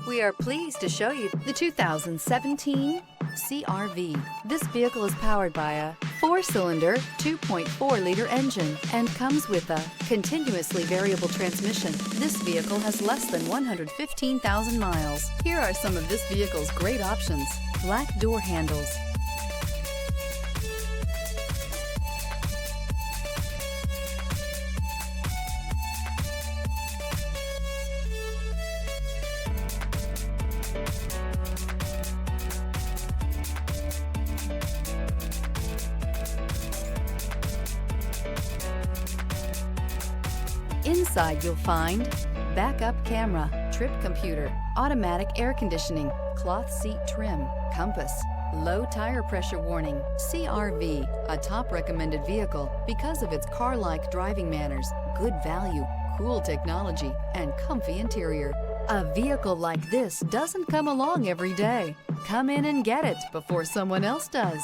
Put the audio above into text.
We are pleased to show you the 2017 CR-V. This vehicle is powered by a 4-cylinder, 2.4-liter engine and comes with a continuously variable transmission. This vehicle has less than 115,000 miles. Here are some of this vehicle's great options: black door handles, Inside you'll find backup camera, trip computer, automatic air conditioning, cloth seat trim, compass, low tire pressure warning. CR-V, a top recommended vehicle because of its car-like driving manners, good value, cool technology, and comfy interior. A vehicle like this doesn't come along every day. Come in and get it before someone else does.